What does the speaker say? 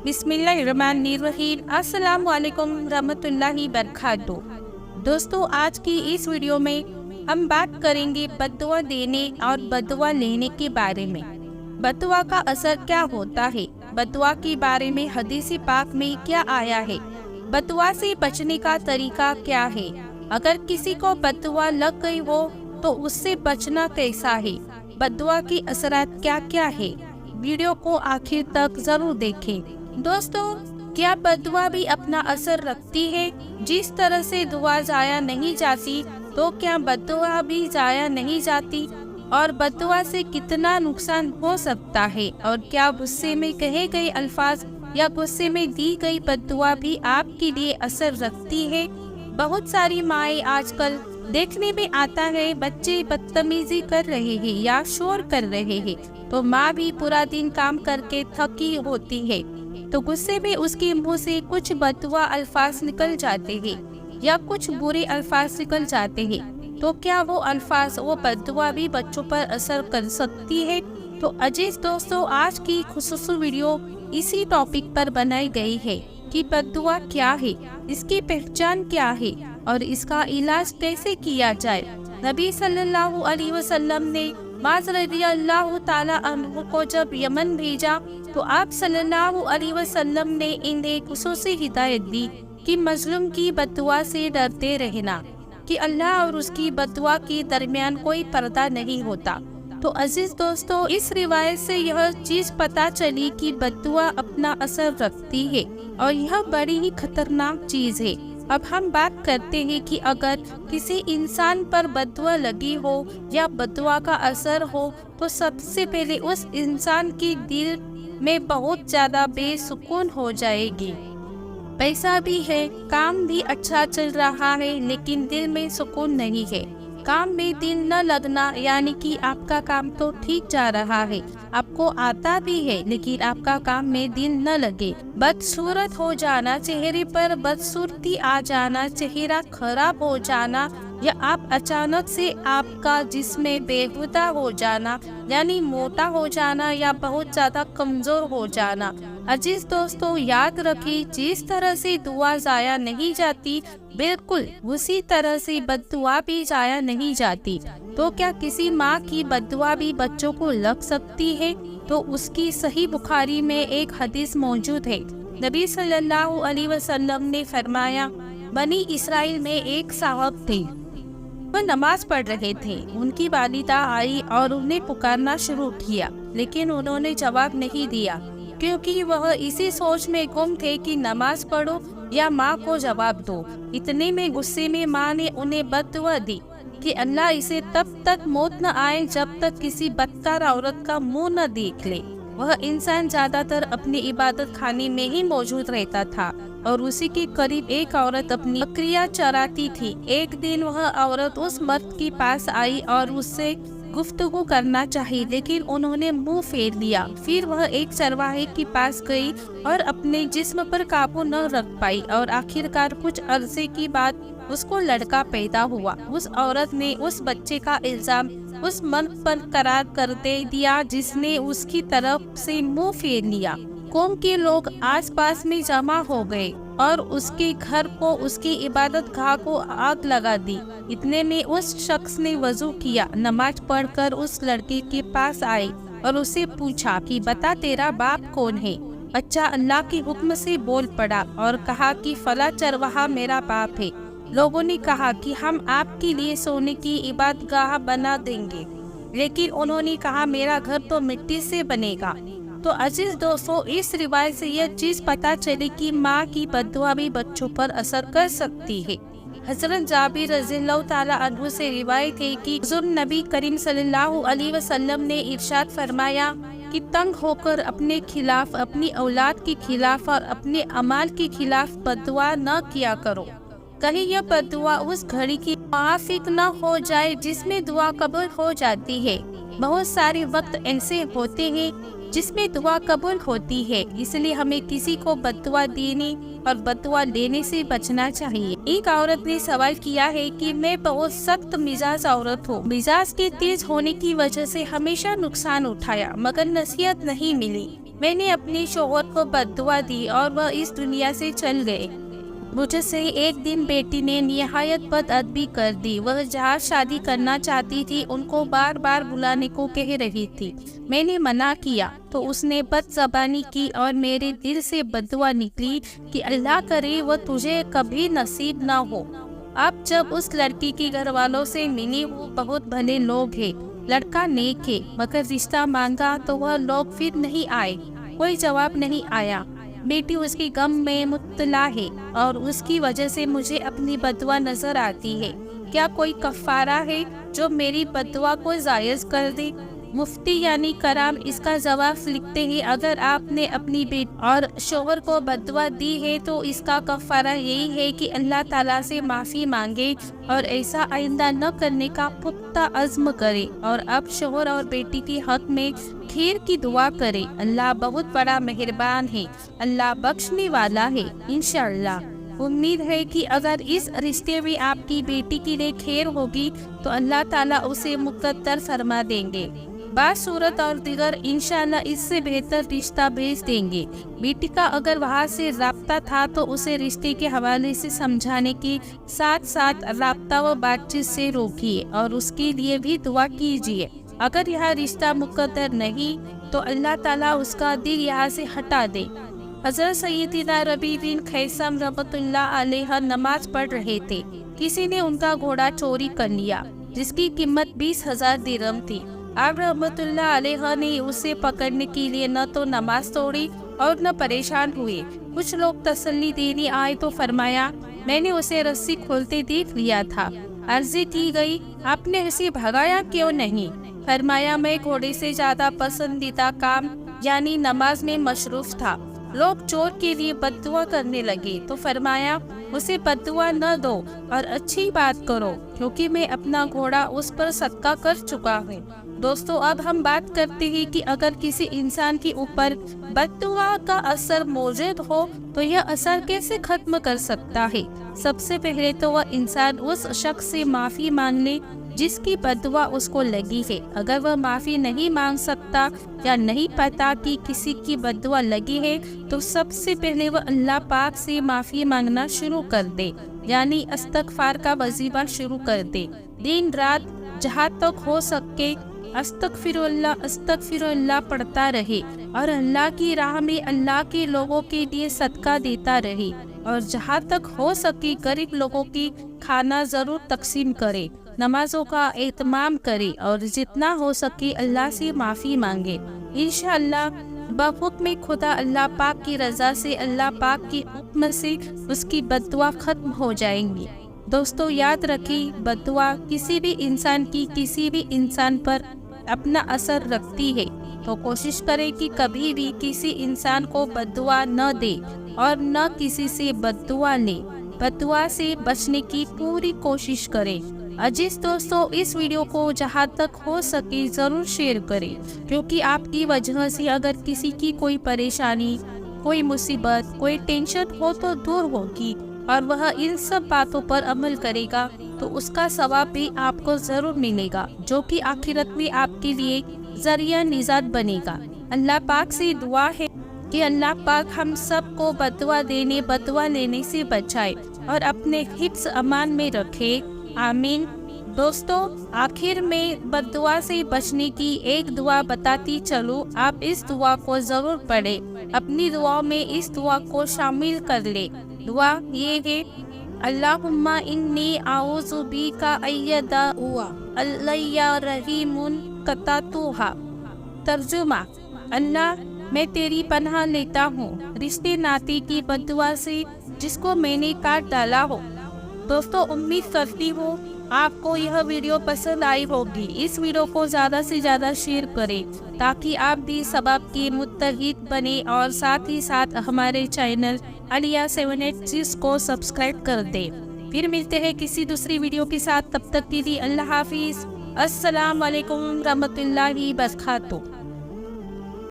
بسم اللہ الرحمن الرحیم۔ السلام علیکم ورحمۃ اللہ وبرکاتہ۔ دوستو، آج کی اس ویڈیو میں ہم بات کریں گے بد دعا دینے اور بد دعا لینے کے بارے میں۔ بد دعا کا اثر کیا ہوتا ہے، بد دعا کے بارے میں حدیث پاک میں کیا آیا ہے، بد دعا سے بچنے کا طریقہ کیا ہے، اگر کسی کو بد دعا لگ گئی ہو تو اس سے بچنا کیسا ہے، بد دعا کے اثرات کیا کیا ہے۔ ویڈیو کو آخر تک ضرور دیکھیں۔ دوستو، کیا بد دعا بھی اپنا اثر رکھتی ہے؟ جس طرح سے دعا ضائع نہیں جاتی تو کیا بد دعا بھی ضائع نہیں جاتی؟ اور بد دعا سے کتنا نقصان ہو سکتا ہے؟ اور کیا غصے میں کہے گئے الفاظ یا غصے میں دی گئی بد دعا بھی آپ کے لیے اثر رکھتی ہے؟ بہت ساری مائیں آج کل دیکھنے میں آتا ہے بچے بدتمیزی کر رہے ہیں یا شور کر رہے ہیں تو ماں بھی پورا دن کام کر کے تھکی ہوتی ہے تو غصے میں اس کے منہ سے کچھ بد دعا الفاظ نکل جاتے ہیں یا کچھ برے الفاظ نکل جاتے ہیں، تو کیا وہ الفاظ، وہ بد دعا بھی بچوں پر اثر کر سکتی ہے؟ تو عزیز دوستو، آج کی خصوصی ویڈیو اسی ٹاپک پر بنائی گئی ہے کہ بد دعا کیا ہے، اس کی پہچان کیا ہے اور اس کا علاج کیسے کیا جائے۔ نبی صلی اللہ علیہ وسلم نے معاذ رضی اللہ تعالیٰ عنہ کو جب یمن بھیجا تو آپ صلی اللہ علیہ وسلم نے انہیں خصوصی ہدایت دی کہ مظلوم کی بد دعا سے ڈرتے رہنا، کہ اللہ اور اس کی بد دعا کے درمیان کوئی پردہ نہیں ہوتا۔ تو عزیز دوستو، اس روایت سے یہ چیز پتہ چلی کہ بد دعا اپنا اثر رکھتی ہے اور یہ بڑی ہی خطرناک چیز ہے۔ اب ہم بات کرتے ہیں کہ اگر کسی انسان پر بد دعا لگی ہو یا بد دعا کا اثر ہو تو سب سے پہلے اس انسان کے دل میں بہت زیادہ بے سکون ہو جائے گی۔ پیسہ بھی ہے، کام بھی اچھا چل رہا ہے، لیکن دل میں سکون نہیں ہے۔ کام میں دل نہ لگنا یعنی کہ آپ کا کام تو ٹھیک جا رہا ہے، آپ کو آتا بھی ہے، لیکن آپ کا کام میں دل نہ لگے۔ بدصورت ہو جانا، چہرے پر بدصورتی آ جانا، چہرہ خراب ہو جانا، یا آپ اچانک سے آپ کا جسم بےہودہ ہو جانا یعنی موٹا ہو جانا یا بہت زیادہ کمزور ہو جانا۔ عزیز دوستو، یاد رکھیں، جس طرح سے دعا ضائع نہیں جاتی بالکل اسی طرح سے بد دعا بھی ضائع نہیں جاتی۔ تو کیا کسی ماں کی بد دعا بھی بچوں کو لگ سکتی ہے؟ تو اس کی صحیح بخاری میں ایک حدیث موجود ہے۔ نبی صلی اللہ علیہ وسلم نے فرمایا، بنی اسرائیل میں ایک صاحب تھے، وہ نماز پڑھ رہے تھے، ان کی والدہ آئی اور انہیں پکارنا شروع کیا، لیکن انہوں نے جواب نہیں دیا کیونکہ وہ اسی سوچ میں گم تھے کہ نماز پڑھو یا ماں کو جواب دو۔ اتنے میں غصے میں ماں نے انہیں بد دعا دی کہ اللہ اسے تب تک موت نہ آئے جب تک کسی بدکار عورت کا منہ نہ دیکھ لے۔ وہ انسان زیادہ تر اپنی عبادت خانے میں ہی موجود رہتا تھا اور اسی کے قریب ایک عورت اپنی بکریاں چراتی تھی۔ ایک دن وہ عورت اس مرد کے پاس آئی اور اس سے گفتگو کرنا چاہی، لیکن انہوں نے منہ پھیر لیا۔ پھر وہ ایک چرواہے کے پاس گئی اور اپنے جسم پر قابو نہ رکھ پائی اور آخرکار کچھ عرصے کے بعد اس کو لڑکا پیدا ہوا۔ اس عورت نے اس بچے کا الزام اس مرد پر قرار کر دیا جس نے اس کی طرف سے منہ پھیر لیا۔ قوم کے لوگ آس پاس میں جمع ہو گئے اور اس کے گھر کو، اس کی عبادت گاہ کو آگ لگا دی۔ اتنے میں اس شخص نے وضو کیا، نماز پڑھ کر اس لڑکے کے پاس آئے اور اسے پوچھا کہ بتا تیرا باپ کون ہے؟ بچہ اللہ کے حکم سے بول پڑا اور کہا کہ فلاں چرواہا میرا باپ ہے۔ لوگوں نے کہا کہ ہم آپ کے لیے سونے کی عبادت گاہ بنا دیں گے، لیکن انہوں نے کہا میرا گھر تو مٹی سے بنے گا۔ تو عزیز دوستو، اس روایت سے یہ چیز پتہ چلی کہ ماں کی بد دعا بھی بچوں پر اثر کر سکتی ہے۔ حضرت جابر رضی اللہ تعالیٰ عنہ سے روایت ہے کہ حضور نبی کریم صلی اللہ علیہ وسلم نے ارشاد فرمایا کہ تنگ ہو کر اپنے خلاف، اپنی اولاد کے خلاف اور اپنے اعمال کے خلاف بد دعا نہ کیا کرو، کہیں یہ بد دعا اس گھڑی کی موافق نہ ہو جائے جس میں دعا قبول ہو جاتی ہے۔ بہت سارے وقت ایسے ہوتے ہیں جس میں دعا قبول ہوتی ہے، اس لیے ہمیں کسی کو بد دعا دینے اور بد دعا لینے سے بچنا چاہیے۔ ایک عورت نے سوال کیا ہے کہ میں بہت سخت مزاج عورت ہوں، مزاج کے تیز ہونے کی وجہ سے ہمیشہ نقصان اٹھایا مگر نصیحت نہیں ملی، میں نے اپنے شوہر کو بد دعا دی اور وہ اس دنیا سے چل گئے۔ مجھ سے ایک دن بیٹی نے نہایت بد ادبی کر دی۔ وہ جہاں شادی کرنا چاہتی تھی ان کو بار بار بلانے کو کہہ رہی تھی۔ میں نے منع کیا تو اس نے بد زبانی کی اور میرے دل سے بد دعا نکلی کہ اللہ کرے وہ تجھے کبھی نصیب نہ ہو۔ اب جب اس لڑکی کے گھر والوں سے ملی، وہ بہت بھلے لوگ ہیں، لڑکا نیک ہے، مگر رشتہ مانگا تو وہ لوگ پھر نہیں آئے، کوئی جواب نہیں آیا۔ بیٹی اس کی غم میں مبتلا ہے اور اس کی وجہ سے مجھے اپنی بد دعا نظر آتی ہے۔ کیا کوئی کفارہ ہے جو میری بد دعا کو جائز کر دے؟ مفتی یعنی کرام اس کا جواب لکھتے ہیں، اگر آپ نے اپنی بیٹی اور شوہر کو بد دعا دی ہے تو اس کا کفارہ یہی ہے کہ اللہ تعالیٰ سے معافی مانگے اور ایسا آئندہ نہ کرنے کا پختہ عزم کرے، اور اب شوہر اور بیٹی کے حق میں خیر کی دعا کرے۔ اللہ بہت بڑا مہربان ہے، اللہ بخشنے والا ہے۔ انشاءاللہ امید ہے کہ اگر اس رشتے میں آپ کی بیٹی کے لیے خیر ہوگی تو اللہ تعالیٰ اسے مقدر فرما دیں گے۔ بعض صورت اور دیگر انشاءاللہ اس سے بہتر رشتہ بھیج دیں گے۔ بیٹی کا اگر وہاں سے رابطہ تھا تو اسے رشتے کے حوالے سے سمجھانے کے ساتھ ساتھ رابطہ و بات چیت سے روکیے اور اس کے لیے بھی دعا کیجیے۔ اگر یہاں رشتہ مقدر نہیں تو اللہ تعالیٰ اس کا دل یہاں سے ہٹا دے۔ حضرت سیدنا ربیع بن خیثم رحمۃ اللہ علیہ نماز پڑھ رہے تھے، کسی نے ان کا گھوڑا چوری کر لیا جس کی قیمت 20,000 درہم تھی۔ آپ رحمۃ اللہ علیہ نے اسے پکڑنے کے لیے نہ تو نماز توڑی اور نہ پریشان ہوئے۔ کچھ لوگ تسلی دینے آئے تو فرمایا، میں نے اسے رسی کھولتے دیکھ لیا تھا۔ عرض کی گئی، آپ نے اسے بھگایا کیوں نہیں؟ فرمایا، میں گھوڑے سے زیادہ پسندیدہ کام یعنی نماز میں مصروف تھا۔ لوگ چور کے لیے بد دعا کرنے لگے تو فرمایا، اسے بد دعا نہ دو اور اچھی بات کرو، کیونکہ میں اپنا گھوڑا اس پر صدقہ کر چکا ہوں۔ دوستو، اب ہم بات کرتے ہیں کہ اگر کسی انسان کے اوپر بد دعا کا اثر موجود ہو تو یہ اثر کیسے ختم کر سکتا ہے۔ سب سے پہلے تو وہ انسان اس شخص سے معافی مانگ لے جس کی بد دعا اس کو لگی ہے۔ اگر وہ معافی نہیں مانگ سکتا یا نہیں پتا کہ کسی کی بد دعا لگی ہے تو سب سے پہلے وہ اللہ پاک سے معافی مانگنا شروع کر دے، یعنی استغفار کا وظیفہ شروع کر دے۔ دن رات جہاں تک ہو سکے استغفر اللہ پڑھتا رہے اور اللہ کی راہ میں اللہ کے لوگوں کے لیے صدقہ دیتا رہے، اور جہاں تک ہو سکے غریب لوگوں کی کھانا ضرور تقسیم کرے، نمازوں کا اہتمام کرے اور جتنا ہو سکے اللہ سے معافی مانگے۔ انشاءاللہ بحکم خدا اللہ پاک کی رضا سے، اللہ پاک کی حکم سے اس کی بد دعا ختم ہو جائیں گی۔ دوستو یاد رکھیں، بد دعا کسی بھی انسان کی کسی بھی انسان پر اپنا اثر رکھتی ہے، تو کوشش کریں کہ کبھی بھی کسی انسان کو بد دعا نہ دے اور نہ کسی سے بد دعا لے۔ بد دعا سے بچنے کی پوری کوشش کریں۔ عزیز دوستو، اس ویڈیو کو جہاں تک ہو سکے ضرور شیئر کریں، کیونکہ آپ کی وجہ سے اگر کسی کی کوئی پریشانی، کوئی مصیبت، کوئی ٹینشن ہو تو دور ہوگی، اور وہ ان سب باتوں پر عمل کرے گا تو اس کا ثواب بھی آپ کو ضرور ملے گا، جو کہ آخرت میں آپ کے لیے ذریعہ نجات بنے گا۔ اللہ پاک سے دعا ہے کہ اللہ پاک ہم سب کو بد دعا دینے، بد دعا لینے سے بچائے اور اپنے حفظ امان میں رکھے، آمین۔ دوستو، آخر میں بد دعا سے بچنے کی ایک دعا بتاتی چلو، آپ اس دعا کو ضرور پڑھیں، اپنی دعا میں اس دعا کو شامل کر لیں۔ دعا یہ ہے، اللہم انی اعوذ بیک ایدعوا علی رحیم قطعتھا۔ ترجمہ، اللہ میں تیری پناہ لیتا ہوں رشتے ناطے کی بد دعا سے جس کو میں نے کاٹ ڈالا ہو۔ دوستو، امید کرتی ہوں آپ کو یہ ویڈیو پسند آئی ہوگی۔ اس ویڈیو کو زیادہ سے زیادہ شیئر کریں تاکہ آپ بھی ثواب کے متحد بنے، اور ساتھ ہی ساتھ ہمارے چینل علیہ 786 کو سبسکرائب کر دیں۔ پھر ملتے ہیں کسی دوسری ویڈیو کے ساتھ، تب تک کے لیے اللہ حافظ۔ السلام علیکم ورحمۃ اللہ وبرکاتہ۔